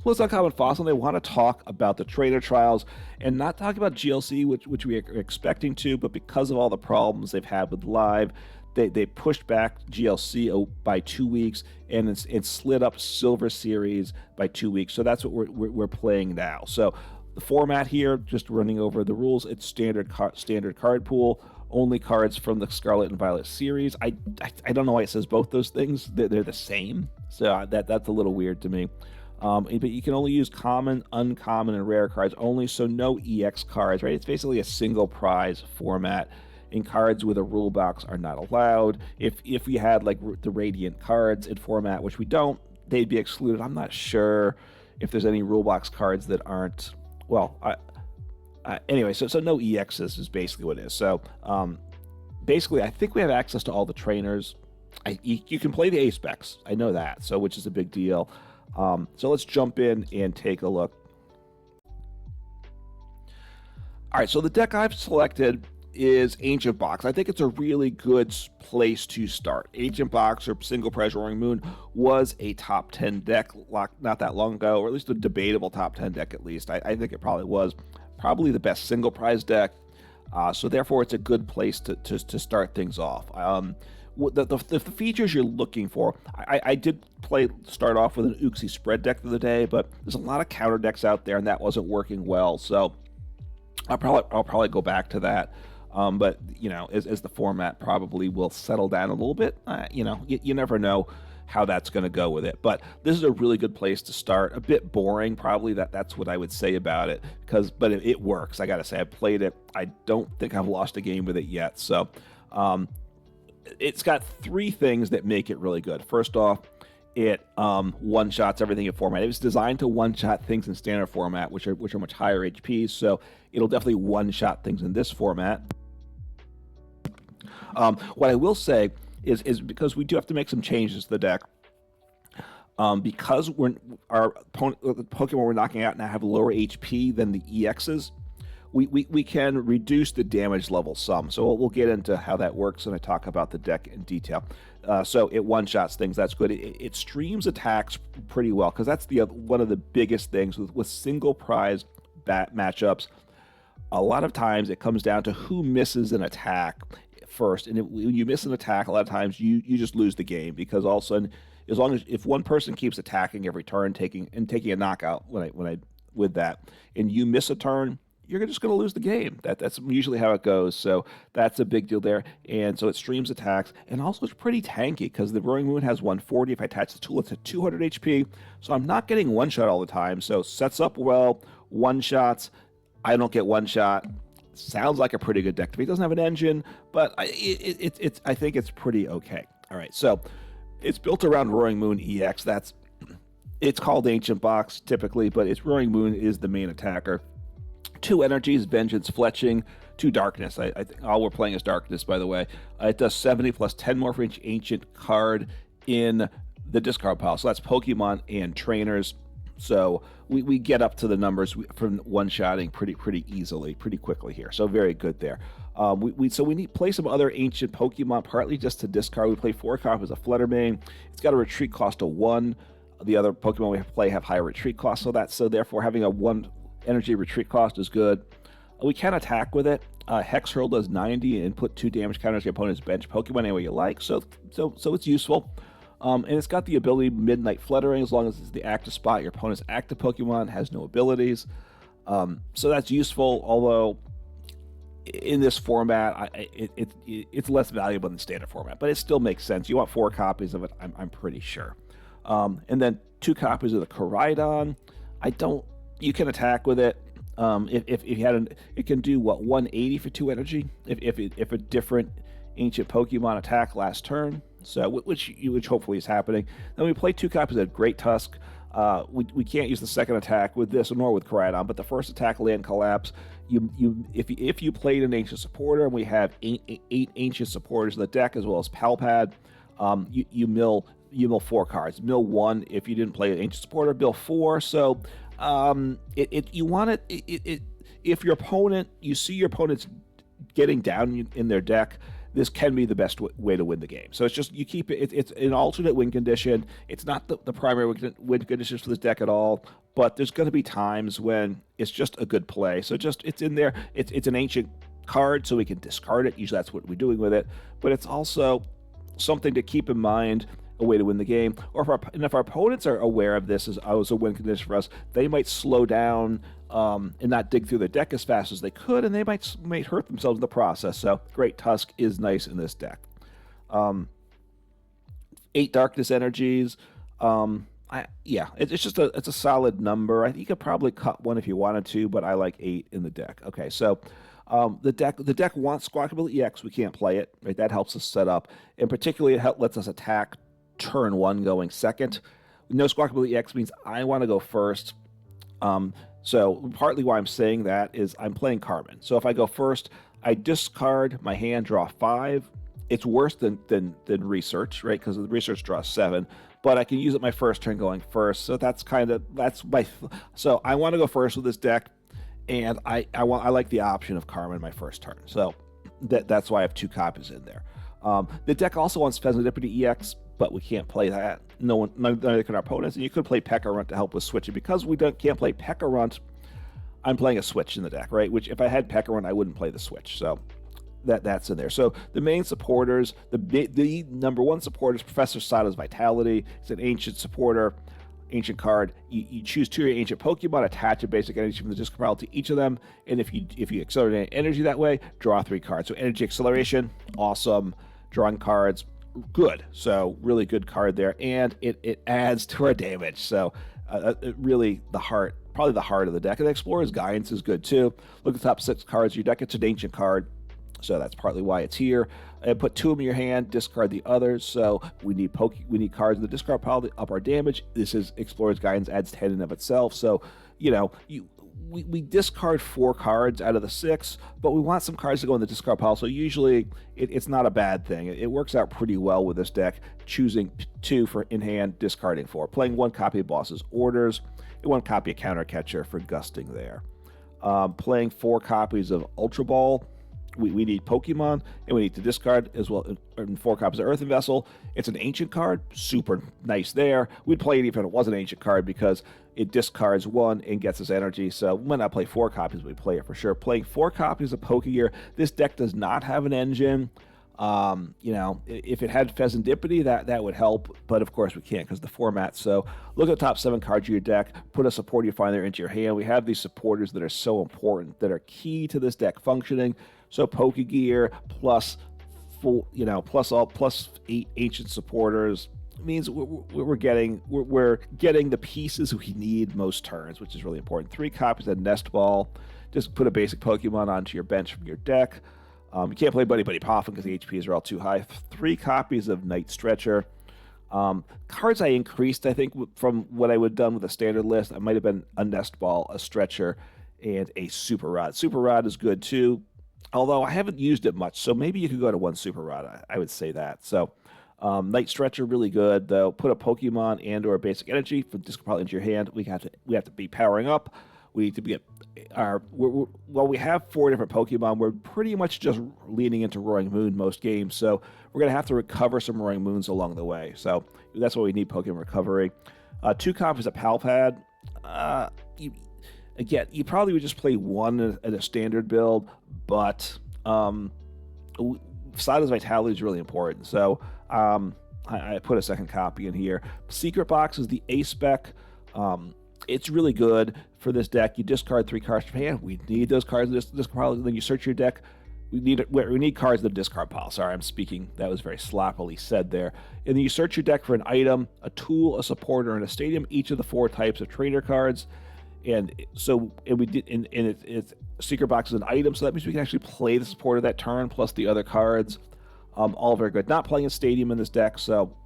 Plus Uncommon Fossil, they want to talk about the trainer trials and not talk about GLC, which we are expecting to, but because of all the problems they've had with Live, they pushed back GLC by 2 weeks and it slid up Silver Series by 2 weeks. So that's what we're playing now. So the format here, just running over the rules, it's standard card pool, only cards from the Scarlet and Violet series. I don't know why it says both those things. They're the same, so that's a little weird to me. But you can only use common, uncommon, and rare cards only, so no EX cards, right? It's basically a single prize format, and cards with a rule box are not allowed. If we had like the Radiant cards in format, which we don't, they'd be excluded. I'm not sure if there's any rule box cards that aren't, well, anyway, so no EXs is basically what it is. So basically, I think we have access to all the trainers. You can play the ace specs, I know that, so which is a big deal. So let's jump in and take a look. All right, so the deck I've selected is Ancient Box. I think it's a really good place to start. Ancient Box, or Single Prize Roaring Moon, was a top 10 deck not that long ago, or at least a debatable top 10 deck at least. I think it probably was the best single prize deck. So therefore, it's a good place to start things off. The features you're looking for, I did start off with an Uxie spread deck the other day, but there's a lot of counter decks out there, and that wasn't working well. So I'll probably go back to that. But you know, as the format probably will settle down a little bit, you know, you never know how that's going to go with it. But this is a really good place to start. A bit boring, probably. That's what I would say about it. But it works. I gotta say, I played it. I don't think I've lost a game with it yet. So it's got three things that make it really good. First off, it one-shots everything in format. It was designed to one-shot things in standard format, which are much higher HPs. So it'll definitely one-shot things in this format. What I will say is because we do have to make some changes to the deck, because our Pokemon we're knocking out now have lower HP than the EXs, we can reduce the damage level some. So we'll get into how that works when I talk about the deck in detail. So it one-shots things. That's good. It streams attacks pretty well, because that's one of the biggest things with single prize matchups. A lot of times it comes down to who misses an attack first, and when you miss an attack, a lot of times you just lose the game, because all of a sudden, if one person keeps attacking every turn, taking a knockout with that, and you miss a turn, you're just going to lose the game. That's usually how it goes. So that's a big deal there. And so it streams attacks, and also it's pretty tanky, because the Roaring Moon has 140. If I attach the tool, it's at 200 HP. So I'm not getting one shot all the time. So sets up well, one shots. I don't get one shot. Sounds like a pretty good deck to me. It doesn't have an engine, but I think it's pretty okay. All right, so it's built around Roaring Moon EX. It's called Ancient Box typically, but its Roaring Moon is the main attacker. 2 energies, Vengeance, Fletching, 2 Darkness. I think all we're playing is Darkness, by the way. It does 70 plus 10 more for each Ancient card in the discard pile. So that's Pokemon and trainers. So we get up to the numbers from one-shotting pretty easily, pretty quickly here. So very good there. We need to play some other ancient Pokemon, partly just to discard. We play 4 copies of Flutter Mane. It's got a retreat cost of 1. The other Pokemon we play have higher retreat costs, so therefore having a 1 energy retreat cost is good. We can attack with it. Hex Hurl does 90 and put 2 damage counters on your opponent's bench Pokemon any way you like. So it's useful. And it's got the ability Midnight Fluttering, as long as it's the active spot. Your opponent's active Pokemon has no abilities. So that's useful, although in this format, it's less valuable than standard format, but it still makes sense. You want 4 copies of it, I'm pretty sure. And then 2 copies of the Koraidon. You can attack with it. If you had it can do 180 for 2 energy if a different ancient Pokemon attack last turn. So which hopefully is happening. Then we play 2 copies of Great Tusk. We can't use the second attack with this nor with Koraidon, but the first attack, Land Collapse. If you played an ancient supporter, and we have 8 ancient supporters in the deck as well as Pal Pad, you mill 4 cards. Mill 1 if you didn't play an ancient supporter. Mill 4. So you want it. If your opponent, you see your opponent's getting down in their deck, this can be the best way to win the game. So it's just, you keep it, it's an alternate win condition. It's not the primary win conditions for this deck at all, but there's going to be times when it's just a good play. So just, it's in there. It's an ancient card, so we can discard it. Usually that's what we're doing with it, but it's also something to keep in mind, a way to win the game. Or if our opponents are aware of this as a win condition for us, they might slow down and not dig through the deck as fast as they could, and they might hurt themselves in the process. So Great Tusk is nice in this deck. 8 Darkness Energies. Yeah, it's just it's a solid number. I think you could probably cut one if you wanted to, but I like 8 in the deck. Okay, so the deck wants Squawkable EX. We can't play it, right? That helps us set up, and particularly it lets us attack turn 1 going second. No Squawkable EX means I want to go first. So partly why I'm saying that is I'm playing Carmine. So if I go first, I discard my hand, draw 5. It's worse than research, right? Because the research draws 7, but I can use it my first turn going first. So that's my. So I want to go first with this deck, and I like the option of Carmine my first turn. So that's why I have 2 copies in there. The deck also wants Pheasantipity EX, but we can't play that. Neither can our opponents. And you could play Pekka Runt to help with switching. Because we can't play Pekka Runt, I'm playing a switch in the deck, right? Which if I had Pekka Runt, I wouldn't play the switch. So that's in there. So the main supporters, the number 1 supporter is Professor Sada's Vitality. It's an ancient supporter, ancient card. You choose 2 of your ancient Pokemon, attach a basic energy from the discard pile to each of them, and if you accelerate energy that way, draw 3 cards. So energy acceleration, awesome. Drawing cards, good. So really good card there, and it adds to our damage. So really probably the heart of the deck. And Explorer's Guidance is good too. Look at the top 6 cards of your deck. It's an ancient card, so that's partly why it's here. And put 2 of them in your hand, discard the others. So we need cards in the discard pile to up our damage. This is Explorer's Guidance, adds 10 in of itself. So we discard 4 cards out of the 6, but we want some cards to go in the discard pile. So usually it's not a bad thing. It works out pretty well with this deck, choosing 2 for in hand, discarding 4, playing 1 copy of Boss's Orders, and 1 copy of Counter Catcher for gusting there. Playing 4 copies of Ultra Ball. We need Pokemon, and we need to discard as well, and 4 copies of Earthen Vessel. It's an ancient card, super nice there. We'd play it even if it was an ancient card because it discards 1 and gets us energy. So we might not play 4 copies, we play it for sure. Playing 4 copies of Pokégear. This deck does not have an engine. If it had Pheasantipity, that would help, but of course we can't because the format. So look at the top 7 cards of your deck, put a support you find there into your hand. We have these supporters that are so important, that are key to this deck functioning. So Pokégear plus 8 ancient supporters means we're getting the pieces we need most turns, which is really important. 3 copies of Nest Ball. Just put a basic Pokemon onto your bench from your deck. You can't play Buddy Poffin because the HPs are all too high. 3 copies of Night Stretcher. Cards I increased, I think, from what I would have done with a standard list. I might have been a Nest Ball, a Stretcher, and a Super Rod. Super Rod is good too, although I haven't used it much. So maybe you could go to 1 Super Rod. I would say that. So Night Stretcher, really good, though. Put a Pokemon and or basic energy from discard pile into your hand. We have to be powering up. We need to get we have 4 different Pokemon. We're pretty much just leaning into Roaring Moon most games, so we're going to have to recover some Roaring Moons along the way. So that's why we need Pokemon recovery. 2 copies of Pal Pad. You probably would just play 1 at a standard build, but Sada's Vitality is really important. So I put a 2nd copy in here. Secret Box is the A spec. It's really good for this deck. You discard 3 cards from hand. We need those cards in this discard pile. Then you search your deck. We need cards in the discard pile. Sorry, I'm speaking. That was very sloppily said there. And then you search your deck for an item, a tool, a supporter, and a stadium. Each of the 4 types of trainer cards. And it's Secret Box is an item, so that means we can actually play the supporter that turn plus the other cards. All very good. Not playing a stadium in this deck, so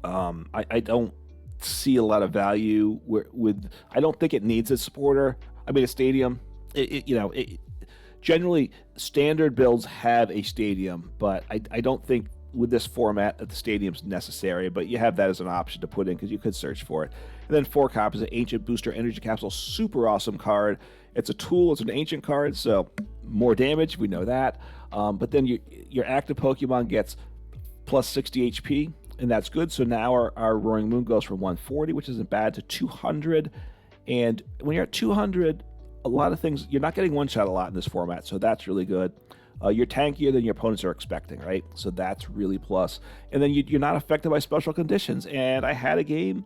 I don't see a lot of value with. I don't think it needs a supporter. I mean, a stadium. Generally, standard builds have a stadium, but I don't think with this format that the stadium's necessary. But you have that as an option to put in because you could search for it. And then 4 copies of Ancient Booster Energy Capsule, super awesome card. It's a tool. It's an ancient card, so more damage, we know that. But then your active Pokemon gets plus 60 HP, and that's good. So now our Roaring Moon goes from 140, which isn't bad, to 200. And when you're at 200, a lot of things, you're not getting one-shot a lot in this format, so that's really good. You're tankier than your opponents are expecting, right? So that's really plus. And then you're not affected by special conditions. And I had a game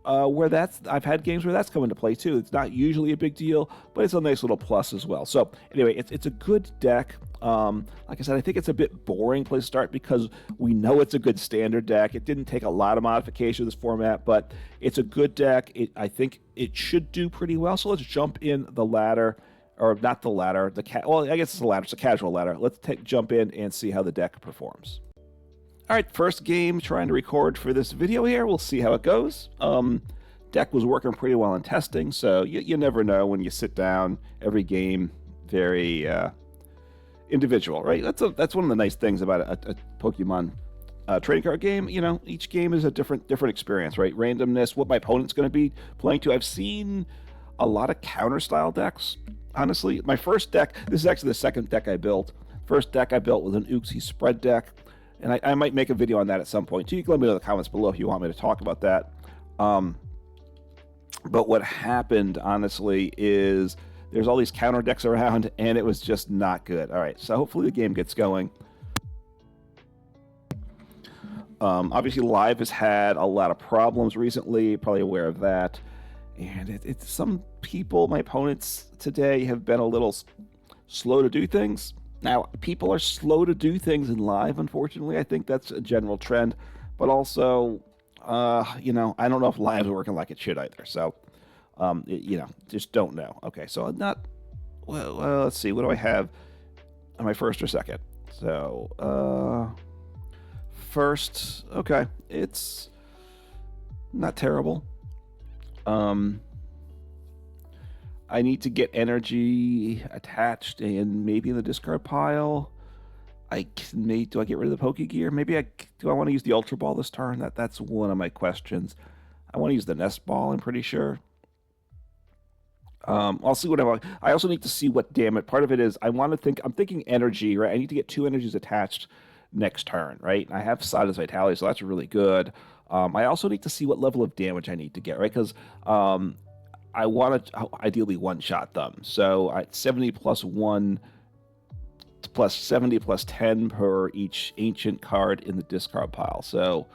I've had games where that's come into play too. It's not usually a big deal, but it's a nice little plus as well. So anyway, it's a good deck. Like I said, I think it's a bit boring place to start because we know it's a good standard deck. It didn't take a lot of modification of this format, but it's a good deck. I think it should do pretty well. So let's jump in the ladder, or not the ladder. Well, I guess it's a ladder. It's a casual ladder. Let's jump in and see how the deck performs. All right, first game trying to record for this video here. We'll see how it goes. Deck was working pretty well in testing, so you never know when you sit down. Every game, very individual, right? That's one of the nice things about a Pokemon trading card game. You know, each game is a different experience, right? Randomness, what my opponent's going to be playing to. I've seen a lot of counter-style decks, honestly. My first deck, this is actually the second deck I built. First deck I built was an Uxie spread deck. And I might make a video on that at some point too. You can let me know in the comments below if you want me to talk about that. But what happened, honestly, is there's all these counter decks around, and it was just not good. All right, so hopefully the game gets going. Obviously, Live has had a lot of problems recently. Probably aware of that. And it's some people, my opponents today, have been a little slow to do things. Now, people are slow to do things in Live, unfortunately. I think that's a general trend. But also, you know, I don't know if Live's working like it should either. So, you know, just don't know. Okay, so I'm not... Well, let's see. What do I have? Am I first or second? So, first. Okay, it's not terrible. I need to get energy attached and maybe in the discard pile. Do I get rid of the Pokégear? Maybe do I want to use the Ultra Ball this turn? That's one of my questions. I want to use the Nest Ball, I'm pretty sure. I'll see what I also need to see what damage. Part of it is I'm thinking energy, right? I need to get 2 energies attached next turn, right? I have Sada's Vitality, so that's really good. I also need to see what level of damage I need to get, right? Because I want to ideally one-shot them. So at 70 plus 1 plus 70 plus 10 per each ancient card in the discard pile. So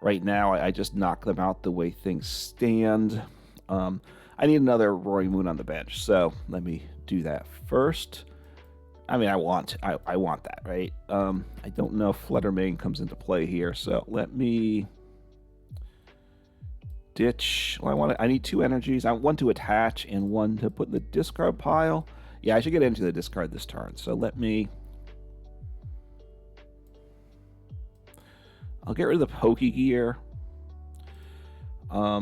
right now I just knock them out the way things stand. I need another Roaring Moon on the bench. So let me do that first. I mean, I want that, right? I don't know if Flutter Mane comes into play here. So let me... ditch. Well, I need 2 energies. I want 1 to attach and 1 to put in the discard pile. Yeah, I should get into the discard this turn. So let me... I'll get rid of the Pokégear. All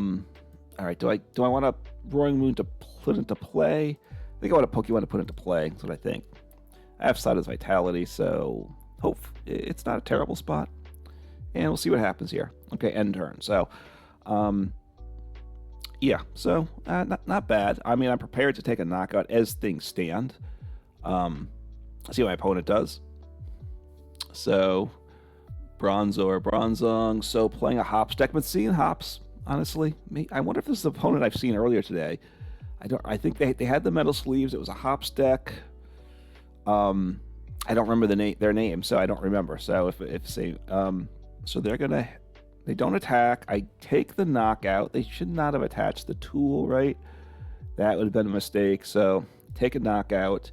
right. Do I want a Roaring Moon to put into play? I think I want a Pokemon to put into play. That's what I think. I have Sada's Vitality, so hope it's not a terrible spot. And we'll see what happens here. Okay, end turn. So, yeah, so not bad. I mean, I'm prepared to take a knockout as things stand. See what my opponent does. So, Bronzong. So playing a Hops deck, but seeing Hops, honestly, I wonder if this is the opponent I've seen earlier today. I think they had the metal sleeves. It was a Hops deck. I don't remember their name, so I don't remember. So so they don't attack. I take the knockout. They should not have attached the tool, right? That would have been a mistake. So take a knockout.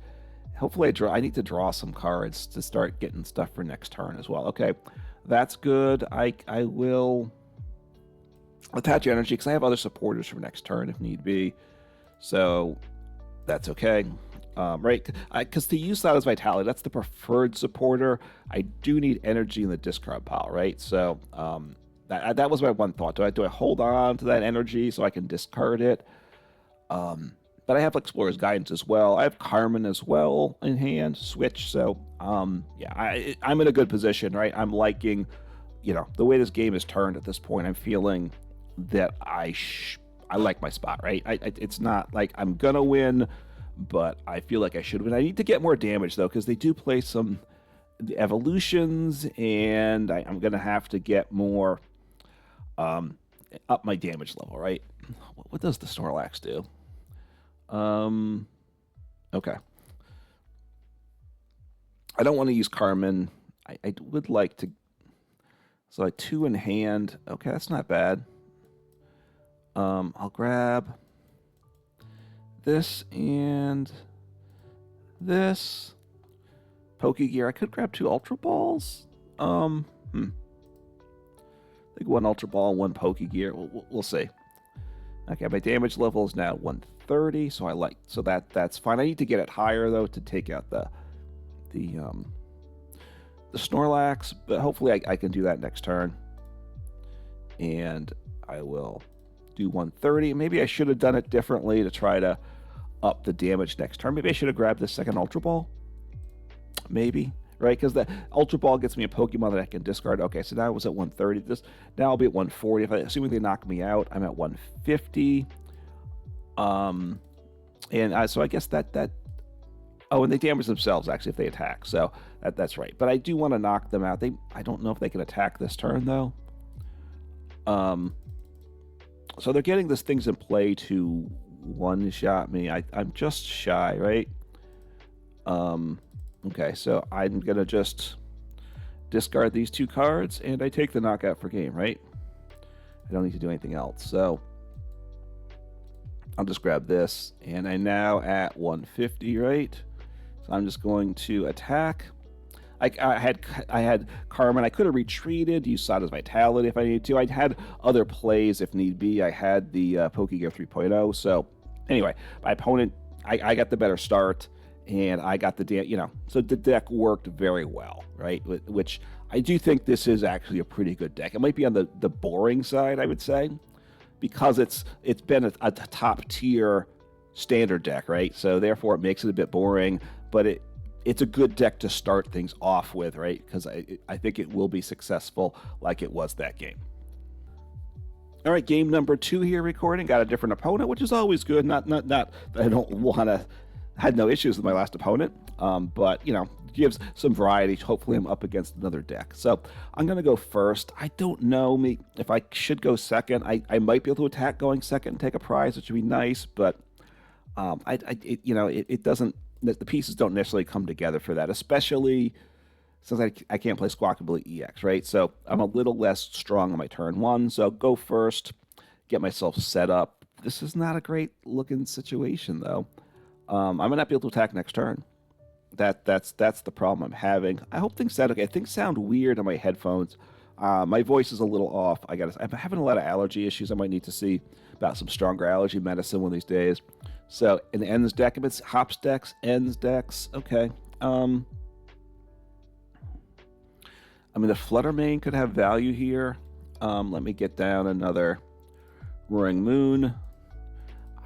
Hopefully I need to draw some cards to start getting stuff for next turn as well. Okay, that's good. I will attach energy because I have other supporters for next turn if need be. So that's okay. Right, because to use Sada's Vitality, that's the preferred supporter. I do need energy in the discard pile, right? So that was my one thought. Do I hold on to that energy so I can discard it? But I have Explorer's Guidance as well. I have Carmine as well in hand, Switch. So yeah, I'm in a good position, right? I'm liking, the way this game is turned at this point. I'm feeling that I like my spot, right? It's not like I'm gonna win, but I feel like I should win. I need to get more damage, though, because they do play some evolutions, and I'm going to have to get more up my damage level, right? What does the Snorlax do? Okay. I don't want to use Carmine. I would like to... So I 2 in hand. Okay, that's not bad. I'll grab this and this. Pokégear. I could grab 2 Ultra Balls. I think 1 Ultra Ball, 1 Pokégear. We'll see. Okay, my damage level is now 130, so that's fine. I need to get it higher though to take out the Snorlax, but hopefully I can do that next turn. And I will do 130. Maybe I should have done it differently to try to up the damage next turn. Maybe I should have grabbed the second Ultra Ball. Maybe, right? Because the Ultra Ball gets me a Pokemon that I can discard. Okay, so now I was at 130. Now I'll be at 140. Assuming they knock me out, I'm at 150. So I guess that. Oh, and they damage themselves actually if they attack. So that's right. But I do want to knock them out. I don't know if they can attack this turn though. So they're getting these things in play to one-shot me. I'm just shy, right? Okay, so I'm going to just discard these 2 cards, and I take the knockout for game, right? I don't need to do anything else. So I'll just grab this, and I'm now at 150, right? So I'm just going to attack. I had Carmine. I could have retreated, used Sada's Vitality if I needed to. I had other plays if need be. I had the Pokégear 3.0. So anyway, my opponent, I got the better start, and I got the so the deck worked very well, right? Which I do think this is actually a pretty good deck. It might be on the boring side, I would say, because it's been a top tier standard deck, right? So therefore it makes it a bit boring, but it's a good deck to start things off with, right? Because I think it will be successful like it was that game. All right, game number 2 here recording. Got a different opponent, which is always good. Not that I don't want to... Had no issues with my last opponent, but, gives some variety. Hopefully I'm up against another deck. So I'm going to go first. I don't know if I should go second. I might be able to attack going second and take a prize, which would be nice, but it doesn't... The pieces don't necessarily come together for that, especially since I can't play Squawkabilly EX, right? So I'm a little less strong on my turn 1, so go first, get myself set up. This is not a great looking situation, though. I might not be able to attack next turn. That's the problem I'm having. I hope things sound okay. Things sound weird on my headphones. My voice is a little off. I'm having a lot of allergy issues. I might need to see about some stronger allergy medicine one of these days. So in the ends deck, if it's hops decks, ends decks, okay. The Flutter Mane could have value here. Let me get down another Roaring Moon.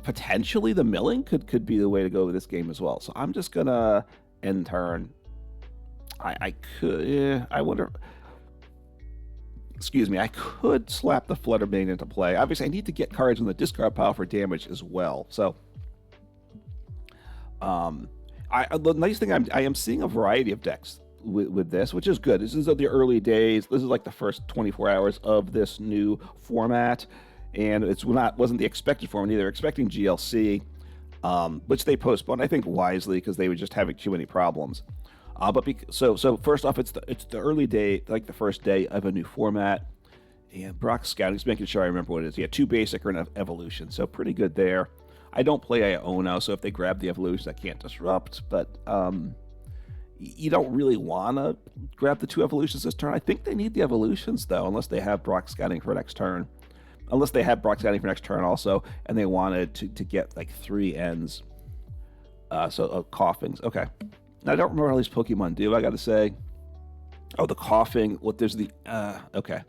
Potentially the milling could be the way to go with this game as well. So I'm just gonna end turn. I wonder. Excuse me. I could slap the Flutter Mane into play. Obviously, I need to get cards in the discard pile for damage as well. So, the nice thing I am seeing a variety of decks with this, which is good. This is the early days. This is like the first 24 hours of this new format. And it wasn't the expected format either. Expecting GLC, which they postponed, I think wisely, because they were just having too many problems. So first off, it's the early day, like the first day of a new format. And Brock Scouting is making sure I remember what it is. Yeah, 2 basic or an evolution, so pretty good there. I don't play Iono, so if they grab the evolution, I can't disrupt. But you don't really want to grab the 2 evolutions this turn. I think they need the evolutions though, unless they have Brock Scouting for next turn. Unless they had Brock Scouting for next turn also, and they wanted to get like 3 ends. Coughings. Okay. Now, I don't remember how these Pokemon do, I gotta say. Oh, the coughing. What there's the... okay.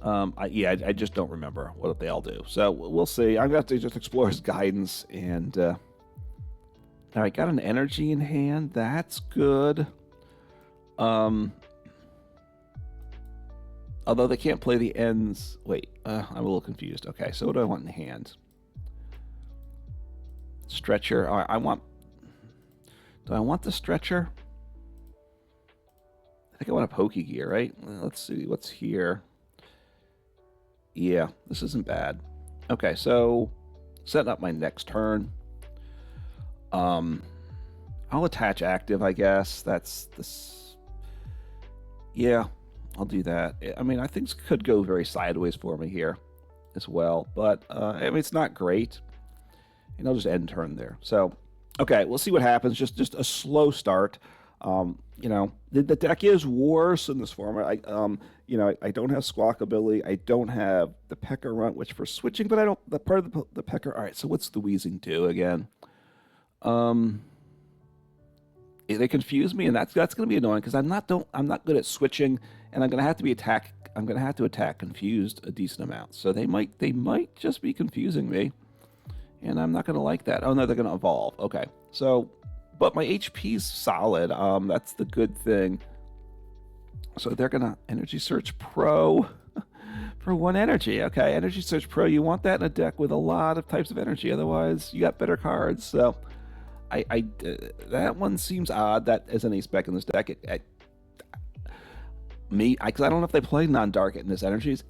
I just don't remember what they all do. So we'll see. I'm gonna have to just explore his guidance. And, all right, got an energy in hand. That's good. Although they can't play the ends. Wait, I'm a little confused. Okay, so what do I want in hand? Stretcher. All right, I want Do I want the stretcher? I think I want a Pokégear, right? Let's see what's here. Yeah, this isn't bad. Okay, so setting up my next turn. I'll attach active, I guess. That's this. Yeah, I'll do that. I mean, I think this could go very sideways for me here as well, but I mean, it's not great. And I'll just end turn there. So, okay, we'll see what happens. Just a slow start. You know, the deck is worse in this format. You know, I don't have Squawk ability. I don't have the Pecker Runt, which for switching, but I don't. The part of the Pecker. All right. So what's the Wheezing do again? They confuse me, and that's going to be annoying because I'm not good at switching, and I'm going to have to attack confused a decent amount. So they might just be confusing me, and I'm not going to like that. Oh no, they're going to evolve. Okay. So. But my HP's solid. That's the good thing. So they're gonna Energy Search Pro for 1 energy. Okay, Energy Search Pro. You want that in a deck with a lot of types of energy. Otherwise, you got better cards. So, that one seems odd. That is an ace spec in this deck. Because I don't know if they play non-dark in this energies.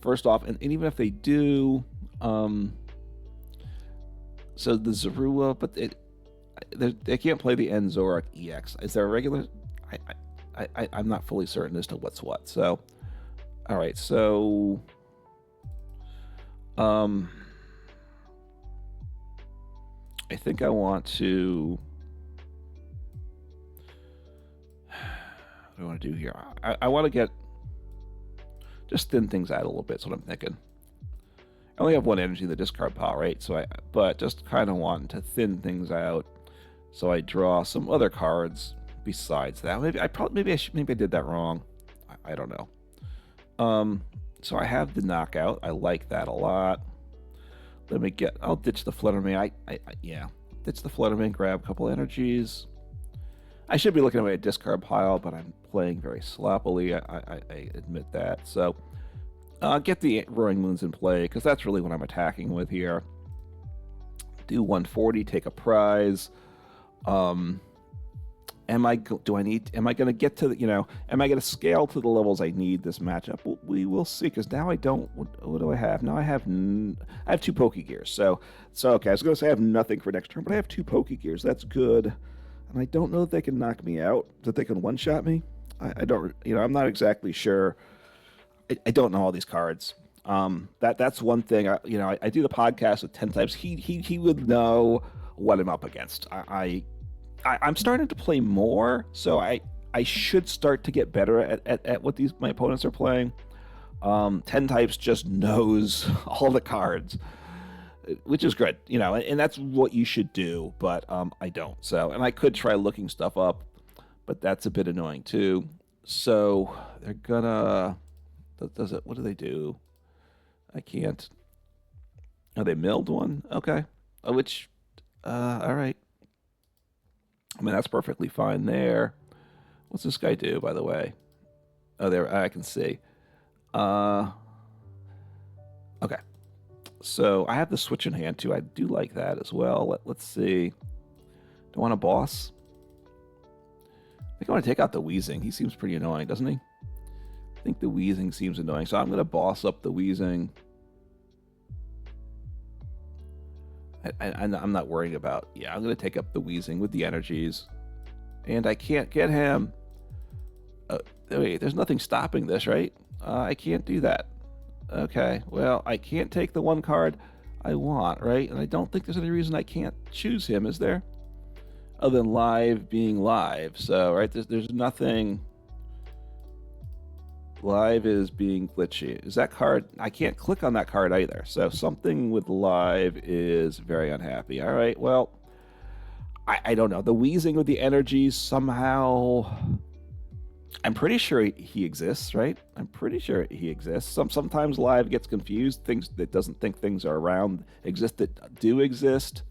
First off, and even if they do, so the Zorua, but they can't play the Enzoric EX. Is there a regular? I'm not fully certain as to what's what. So, all right. So, I think I want to. What do I want to do here? I want to just thin things out a little bit. That's what I'm thinking. I only have 1 energy in the discard pile, right? So but just kind of want to thin things out. So I draw some other cards besides that. Maybe I did that wrong. I don't know. So I have the knockout. I like that a lot. I'll ditch the Flutter Mane. Yeah, ditch the Flutter Mane. Grab a couple energies. I should be looking at my discard pile, but I'm playing very sloppily. I admit that. So get the Roaring Moons in play because that's really what I'm attacking with here. Do 140. Take a prize. Am I going to get to the, am I going to scale to the levels I need this matchup? We will see, because now I don't, what do I have? Now I have 2 Pokégears. So okay, I was going to say I have nothing for next turn, but I have 2 Pokégears. That's good. And I don't know if they can knock me out, that they can one-shot me. I don't, I'm not exactly sure. I don't know all these cards. That's one thing. I do the podcast with 10 types. He would know what I'm up against. I'm starting to play more, so I should start to get better at what my opponents are playing. 10 types just knows all the cards, which is good, and that's what you should do, but I don't. So, and I could try looking stuff up, but that's a bit annoying too. So they're gonna, what do they do? I can't. Oh, they milled one? Okay. All right. I mean, that's perfectly fine there. What's this guy do, by the way? Oh, there, I can see. Okay. So I have the switch in hand, too. I do like that as well. Let's see. Do I want a boss? I think I want to take out the Wheezing. He seems pretty annoying, doesn't he? I think the Wheezing seems annoying. So I'm going to boss up the Wheezing. I'm not worrying about... Yeah, I'm going to take up the Wheezing with the energies. And I can't get him. Wait, there's nothing stopping this, right? I can't do that. Okay, well, I can't take the one card I want, right? And I don't think there's any reason I can't choose him, is there? Other than live being live. So, right, there's nothing... Live is being glitchy. Is that card? I can't click on that card either. So something with live is very unhappy. All right, well, I don't know. The Wheezing with the energies somehow... I'm pretty sure he exists, right? I'm pretty sure he exists. Sometimes live gets confused. Things that doesn't think things are around exist that do exist.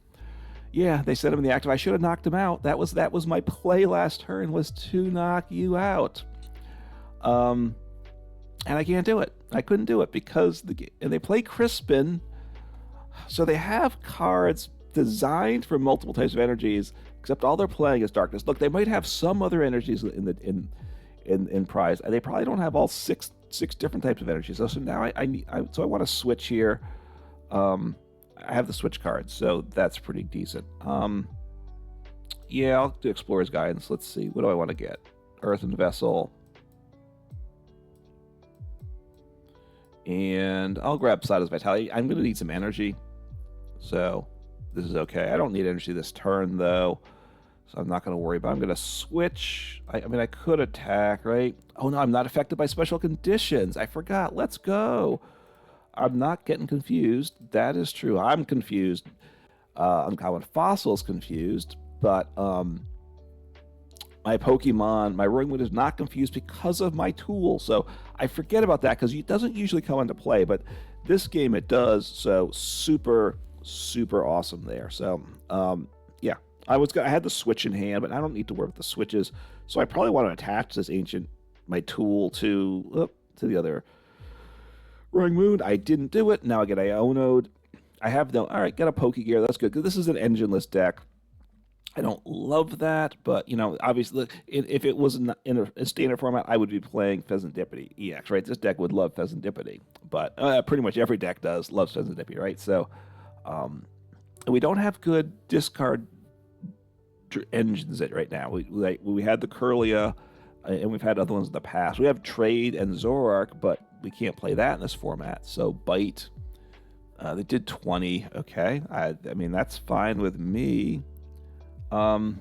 Yeah, they set him in the active. I should have knocked him out. That was my play last turn, was to knock you out. And I can't do it. I couldn't do it because they play Crispin, so they have cards designed for multiple types of energies, except all they're playing is darkness. Look, they might have some other energies in prize. They probably don't have all six different types of energies. So now I want to switch here. I have the switch cards, so that's pretty decent. Yeah, I'll do Explorer's Guidance. Let's see. What do I want to get? Earthen Vessel. And I'll grab Sada's Vitality. I'm going to need some energy. So this is okay. I don't need energy this turn, though. So I'm not going to worry about it. I'm going to switch. I mean, I could attack, right? Oh, no, I'm not affected by special conditions. I forgot. Let's go. I'm not getting confused. That is true. I'm confused. Uncommon Fossil's confused. But my Pokemon, my Roaring Moon is not confused because of my tool. So I forget about that because it doesn't usually come into play. But this game it does. So super, super awesome there. So yeah, I had the Switch in hand, but I don't need to worry with the switches. So I probably want to attach this my tool to the other Roaring Moon. I didn't do it. Now I get Iono'd. I have no. All right, get a Pokégear. That's good. This is an engineless deck. I don't love that, but, you know, obviously, if it was in a standard format, I would be playing Pheasantipity EX, right? This deck would love Pheasantipity, but pretty much every deck loves Pheasantipity, right? So we don't have good discard engines right now. We had the Curlia, and we've had other ones in the past. We have Trade and Zoroark, but we can't play that in this format. So Bite, they did 20. Okay, I mean, that's fine with me. All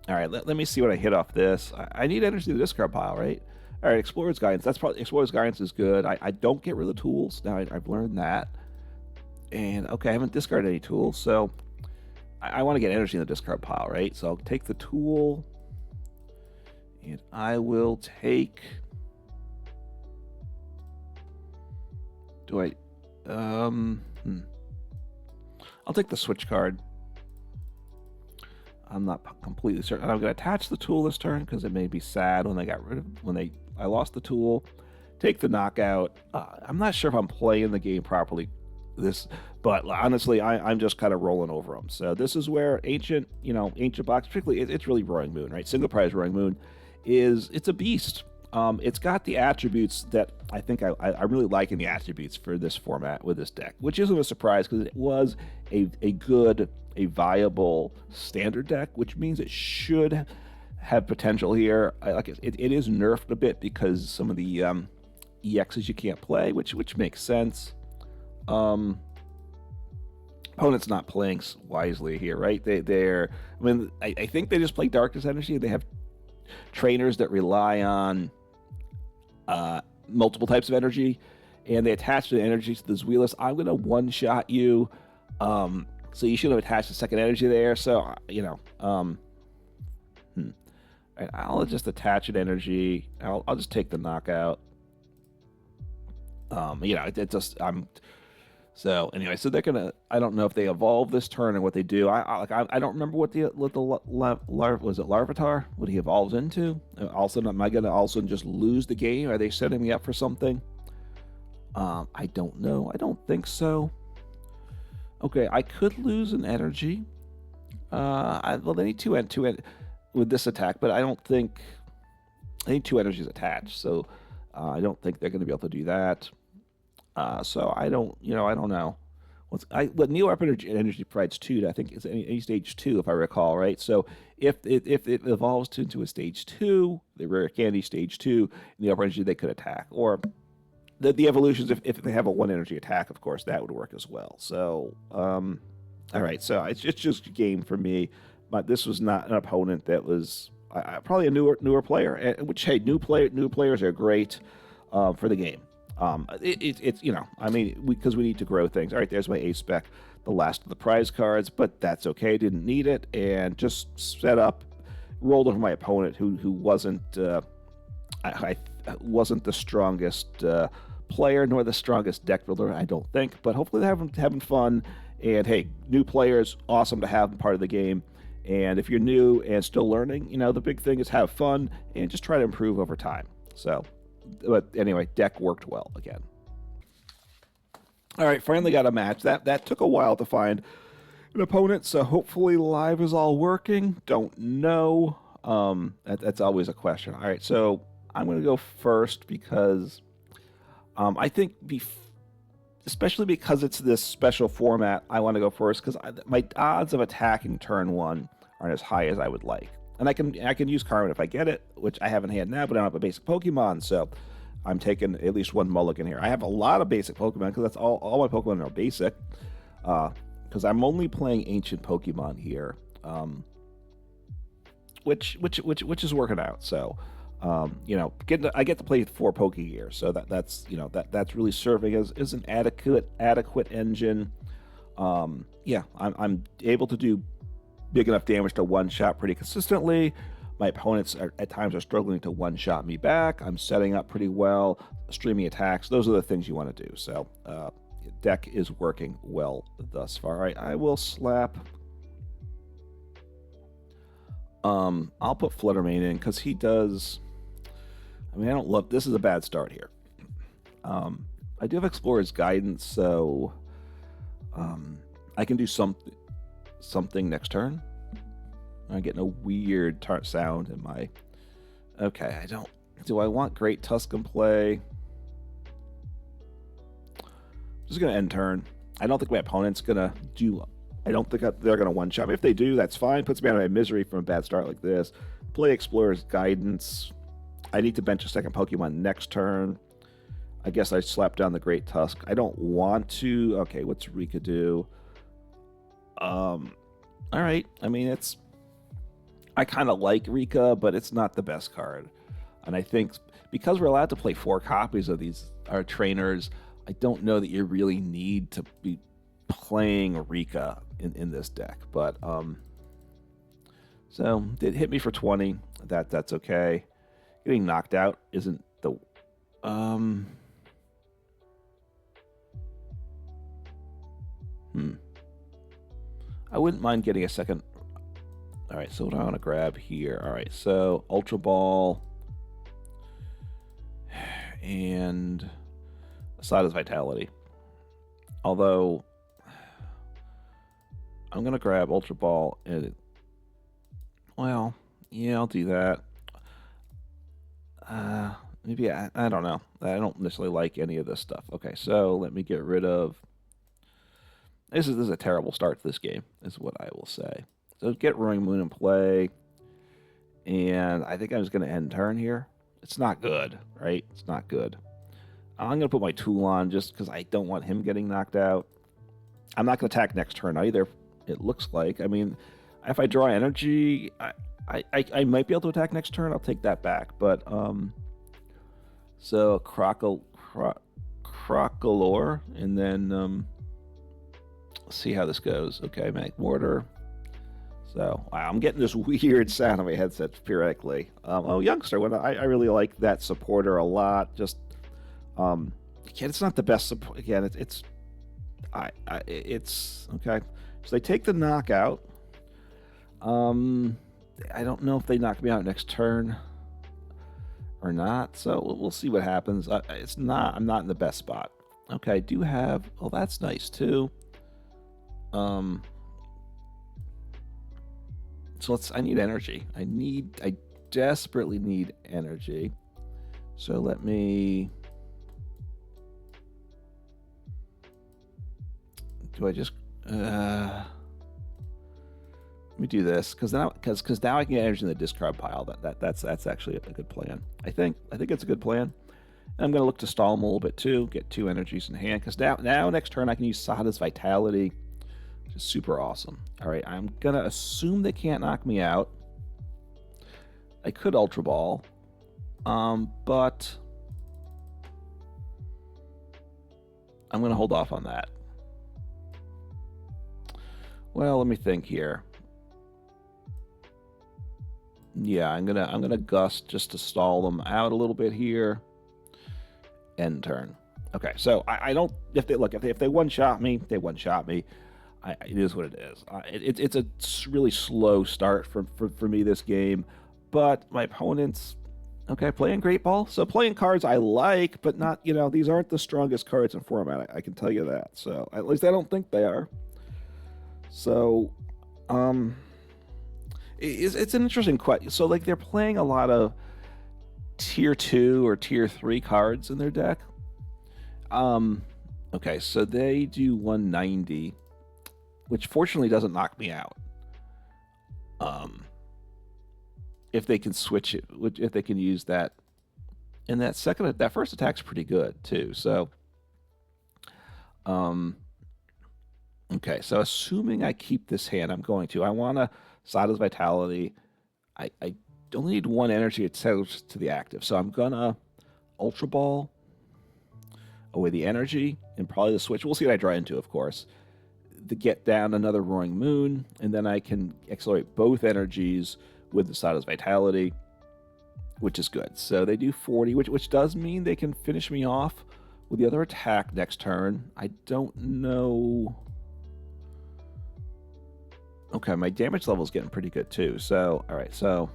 right, let me see what I hit off this. I need energy to the discard pile, right? All right, Explorer's Guidance. Explorer's Guidance is good. I don't get rid of the tools. Now I've learned that. And okay, I haven't discarded any tools, so I want to get energy in the discard pile, right? So I'll take the tool, and I will take. I'll take the switch card. I'm not completely certain. I'm going to attach the tool this turn because it made me sad when I lost the tool. Take the knockout. I'm not sure if I'm playing the game properly. But honestly, I'm just kind of rolling over them. So this is where Ancient Box, particularly, it's really Roaring Moon, right? Single prize Roaring Moon it's a beast. It's got the attributes that I think I really like in the attributes for this format with this deck, which isn't a surprise because it was a viable standard deck, which means it should have potential here. It is nerfed a bit because some of the EXs you can't play, which makes sense. Opponent's not playing wisely here, right? I think they just play Darkness Energy. They have trainers that rely on multiple types of energy, and they attach the energy to the Zweilous. I'm going to one-shot you. So you should have attached a second energy there. So, I'll just attach an energy. I'll just take the knockout. So anyway, so they're gonna. I don't know if they evolve this turn or what they do. I don't remember what the was it Larvitar? What he evolves into? All of a sudden, am I gonna also just lose the game? Are they setting me up for something? I don't know. I don't think so. Okay, I could lose an energy. They need two with this attack, but I don't think. I need two energies attached, so I don't think they're going to be able to do that. So I don't know. What Neo Energy provides 2, I think, is any stage 2, if I recall, right? So if it evolves into a stage 2, the Rare Candy stage 2, Neo Energy, they could attack. Or the evolutions, if they have a 1 energy attack, of course, that would work as well. So, all right, so it's just a game for me. But this was not an opponent that was probably a newer player, which, hey, new players are great for the game. Because we need to grow things. All right, there's my ace spec, the last of the prize cards, but that's okay. Didn't need it, and just set up, rolled over my opponent who wasn't wasn't the strongest player nor the strongest deck builder, I don't think. But hopefully they're having fun. And hey, new players, awesome to have part of the game. And if you're new and still learning, the big thing is have fun and just try to improve over time. So. But anyway, deck worked well again. All right, finally got a match. That took a while to find an opponent, so hopefully live is all working. Don't know. That's always a question. All right, so I'm going to go first because I think, especially because it's this special format, I want to go first because my odds of attacking turn one aren't as high as I would like. And I can use Carmine if I get it, which I haven't had now, but I don't have a basic Pokemon, so I'm taking at least one mulligan here. I have a lot of basic Pokemon because that's all my Pokemon are basic. Because I'm only playing ancient Pokemon here, which is working out. So, I get to play 4 Pokégear, so that's really serving as an adequate engine. Yeah, I'm able to do big enough damage to one-shot pretty consistently. My opponents at times are struggling to one-shot me back. I'm setting up pretty well, streaming attacks. Those are the things you want to do. So, deck is working well thus far. All right, I will slap. I'll put Flutter Mane in because he does. I mean, I don't love. This is a bad start here. I do have Explorer's Guidance, so I can do something next turn. I'm getting a weird sound in my. Okay, I don't. Do I want Great Tusk in play? I'm just gonna end turn. I don't think my opponent's gonna do. I don't think they're gonna one shot me. If they do, that's fine. Puts me out of my misery from a bad start like this. Play Explorer's Guidance. I need to bench a second Pokemon next turn. I guess I slap down the Great Tusk. I don't want to. Okay, what's Rika do? All right. I mean, I kind of like Rika, but it's not the best card. And I think because we're allowed to play 4 copies of our trainers, I don't know that you really need to be playing Rika in this deck. But so it hit me for 20. That's okay. Getting knocked out isn't the I wouldn't mind getting a second. All right, so what do I want to grab here? All right, so Ultra Ball and Sada's Vitality. Although I'm gonna grab Ultra Ball and, well, yeah, I'll do that. Maybe I don't know. I don't necessarily like any of this stuff. Okay, so let me get rid of. This is a terrible start to this game, is what I will say. So get Roaring Moon in play, and I think I'm just going to end turn here. It's not good, right? It's not good. I'm going to put my tool on just because I don't want him getting knocked out. I'm not going to attack next turn either, it looks like. I mean, if I draw energy, I might be able to attack next turn. I'll take that back. But, so Crocolore, and then see how this goes. Okay, Manic Mortar. So, wow, I'm getting this weird sound on my headset periodically. Oh, Youngster, I really like that supporter a lot. Just, again, it's not the best support. Again, it's okay. So they take the knockout. I don't know if they knock me out next turn or not. So we'll see what happens. I'm not in the best spot. Okay, I do have. Oh, that's nice too. So I need energy. I desperately need energy. So let me. Do I just? Let me do this because now I can get energy in the discard pile. That's actually a good plan. I think it's a good plan. And I'm gonna look to stall him a little bit too. Get 2 energies in hand because now next turn I can use Sada's Vitality, which is super awesome. All right, I'm gonna assume they can't knock me out. I could Ultra Ball, but I'm gonna hold off on that. Well, let me think here. Yeah, I'm gonna Gust just to stall them out a little bit here. End turn. Okay, so I don't. If they one shot me, they one shot me. It is what it is. It's a really slow start for me this game, but my opponents. Okay, playing Great Ball. So playing cards I like, but not, you know, these aren't the strongest cards in format. I can tell you that. So at least I don't think they are. So, it's an interesting question. So like they're playing a lot of tier 2 or tier 3 cards in their deck. Okay, so they do 190, which fortunately doesn't knock me out. If they can switch it, if they can use that, and that first attack's pretty good too. So, okay, so assuming I keep this hand, I'm going to. I want to Sada's Vitality. I only need 1 energy attached to the active, so I'm gonna Ultra Ball away the energy and probably the switch. We'll see what I draw into, of course. To get down another Roaring Moon, and then I can accelerate both energies with the Sada's Vitality, which is good. So they do 40, which does mean they can finish me off with the other attack next turn. I don't know. Okay, my damage level is getting pretty good too. So, all right, so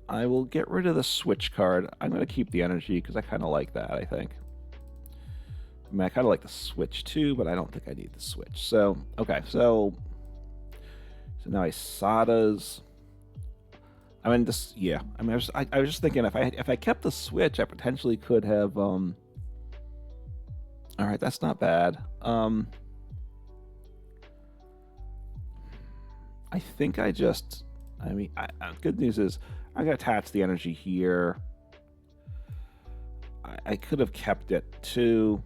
I will get rid of the switch card. I'm going to keep the energy because I kind of like that, I think. I mean, I kind of like the switch too, but I don't think I need the switch. So, okay, so now I Sada's. I mean, this, yeah. I mean, I was just thinking if I kept the switch, I potentially could have. All right, that's not bad. I think I just. I mean, good news is I'm gonna attach the energy here. I could have kept it too.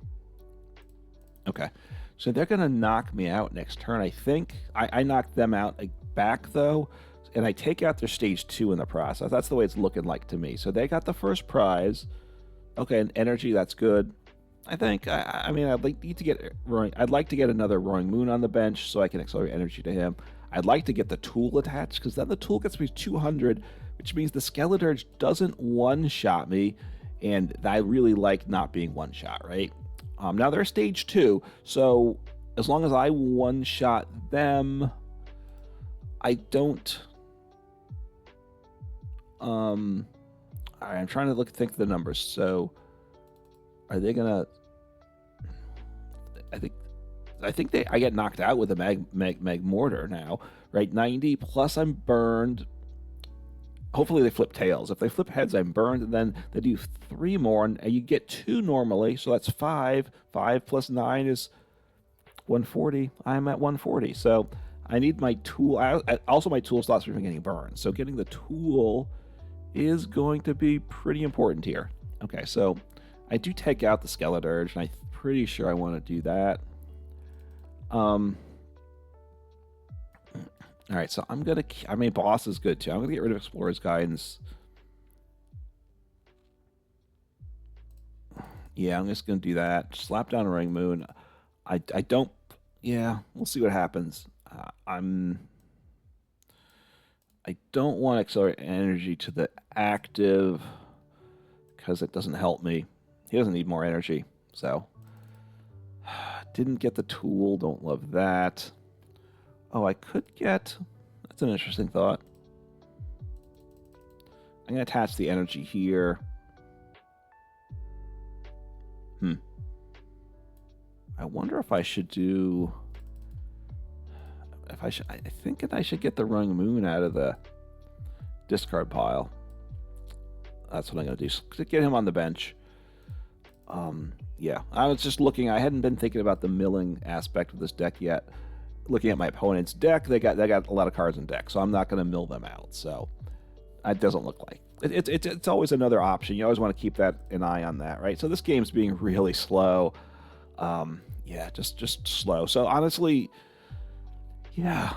Okay, so they're gonna knock me out next turn. I think I knocked them out back though, and I take out their stage 2 in the process. That's the way it's looking like to me. So they got the first prize. Okay, and energy, that's good. I think. I mean, I'd like to get another Roaring Moon on the bench so I can accelerate energy to him. I'd like to get the tool attached because then the tool gets me 200, which means the Skeledirge doesn't one-shot me, and I really like not being one-shot, right? Now they're stage 2, so as long as I one-shot them, I don't. All right, I'm trying to think of the numbers. So, are they gonna? I think I get knocked out with a mag mortar now, right? 90 plus I'm burned. Hopefully they flip tails. If they flip heads, I'm burned, and then they do 3 more, and you get 2 normally, so that's 5. 5 plus 9 is 140. I'm at 140, so I need my tool. Also, my tool stops me from getting burned, so getting the tool is going to be pretty important here. Okay, so I do take out the Skeledirge, and I'm pretty sure I want to do that. All right, so I'm gonna. I mean, boss is good too. I'm gonna get rid of Explorer's Guidance. Yeah, I'm just gonna do that. Slap down a Roaring Moon. I don't. Yeah, we'll see what happens. I don't want to accelerate energy to the active because it doesn't help me. He doesn't need more energy, so didn't get the tool. Don't love that. Oh, I could get. That's an interesting thought. I'm gonna attach the energy here. I wonder if I should do. I think I should get the Roaring Moon out of the discard pile. That's what I'm gonna do. To get him on the bench. Yeah, I was just looking. I hadn't been thinking about the milling aspect of this deck yet. Looking at my opponent's deck, they got a lot of cards in deck, so I'm not going to mill them out. So it doesn't look like it's always another option. You always want to keep an eye on that, right? So this game's being really slow. Yeah, just slow. So honestly, yeah,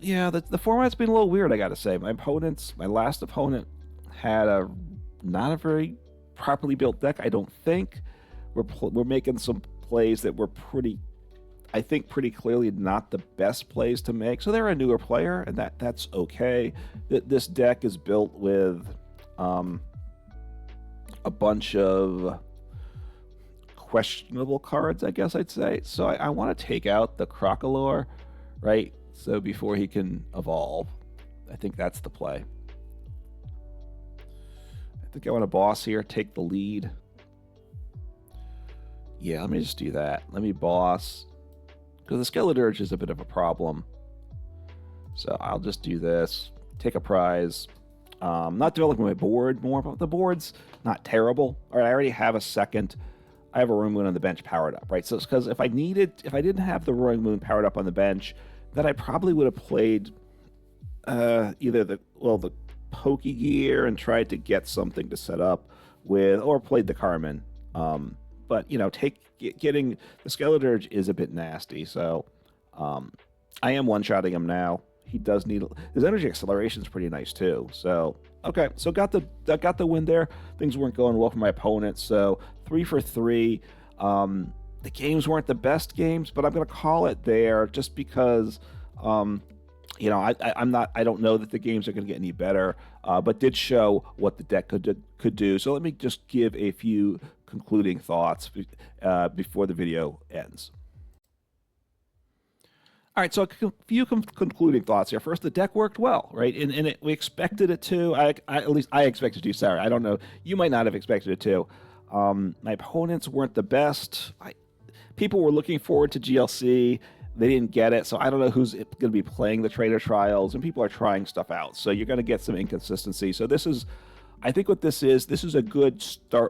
the format's been a little weird. I got to say, my last opponent had not a very properly built deck. I don't think we're making some plays that were pretty clearly not the best plays to make. So they're a newer player, and that's okay. This deck is built with a bunch of questionable cards, I guess I'd say. So I want to take out the Crocalor, right? So before he can evolve, I think that's the play. I think I want to boss here, take the lead. Yeah, let me just do that. Let me boss, because the Skeledirge is a bit of a problem. So I'll just do this, take a prize. Not developing my board more, but the board's not terrible. All right, I already have a second. I have a Roaring Moon on the bench powered up, right? So it's because if I didn't have the Roaring Moon powered up on the bench, then I probably would have played either the Pokégear and tried to get something to set up with, or played the Carmine. But you know, getting the Skeledirge is a bit nasty. So I am one-shotting him now. He does need his energy acceleration is pretty nice too. So okay, so got the win there. Things weren't going well for my opponent. So 3 for 3. The games weren't the best games, but I'm gonna call it there just because you know, I don't know that the games are gonna get any better, but did show what the deck could do. So let me just give a few concluding thoughts before the video ends. All right, so a few concluding thoughts here. First, the deck worked well, right? And we expected it to. At least I expected it to. Sorry, I don't know. You might not have expected it to. My opponents weren't the best. People were looking forward to GLC. They didn't get it, so I don't know who's going to be playing the Trader Trials, and people are trying stuff out. So you're going to get some inconsistency. So this is, I think what this is a good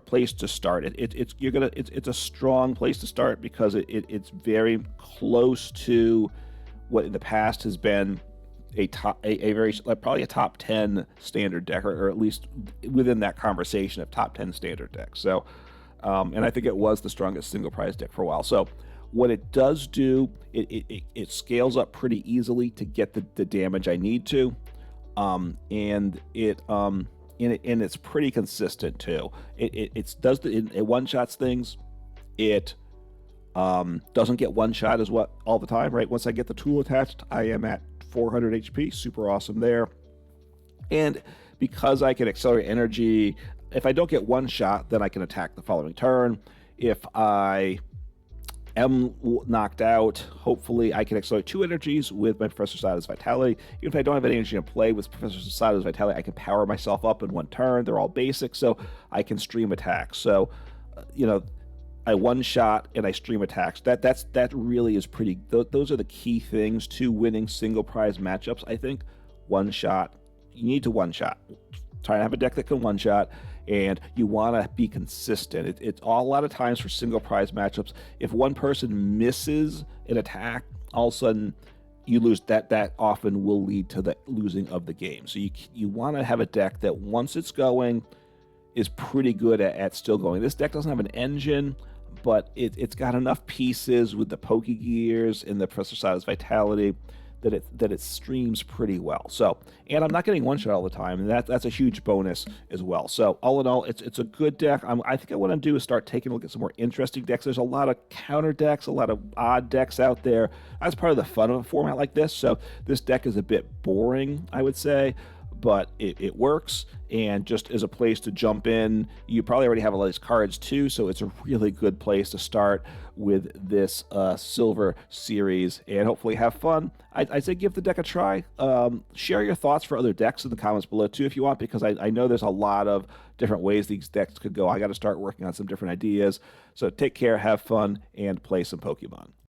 place to start. It's a strong place to start because it's very close to what in the past has been probably a top 10 standard deck, or at least within that conversation of top 10 standard decks. So, and I think it was the strongest single prize deck for a while. So what it does do, it scales up pretty easily to get the damage I need to, and it's pretty consistent too. It one shots things. It doesn't get one shot all the time, right? Once I get the tool attached, I am at 400 HP, super awesome there. And because I can accelerate energy, if I don't get one shot, then I can attack the following turn. If I am knocked out, hopefully I can accelerate 2 energies with my Professor Sada's Vitality. Even if I don't have any energy to play with Professor Sada's Vitality, I can power myself up in one turn. They're all basic, so I can stream attacks. So, you know, I one shot and I stream attacks. That really is pretty. Those are the key things to winning single prize matchups. I think one shot. You need to one shot. Try to have a deck that can one shot, and you want to be consistent. It's a lot of times for single prize matchups. If one person misses an attack, all of a sudden you lose. That often will lead to the losing of the game. So you want to have a deck that once it's going is pretty good at still going. This deck doesn't have an engine, but it's got enough pieces with the Pokégears and the Professor Sada's Vitality that it streams pretty well. So, and I'm not getting one shot all the time, and that's a huge bonus as well. So all in all, it's a good deck. I think what I want to do is start taking a look at some more interesting decks. There's a lot of counter decks, a lot of odd decks out there. That's part of the fun of a format like this. So this deck is a bit boring, I would say, but it works, and just as a place to jump in, you probably already have a lot of these cards too, so it's a really good place to start with this silver series and hopefully have fun. I'd say give the deck a try. Share your thoughts for other decks in the comments below too if you want, because I know there's a lot of different ways these decks could go. I got to start working on some different ideas. So take care, have fun, and play some Pokemon.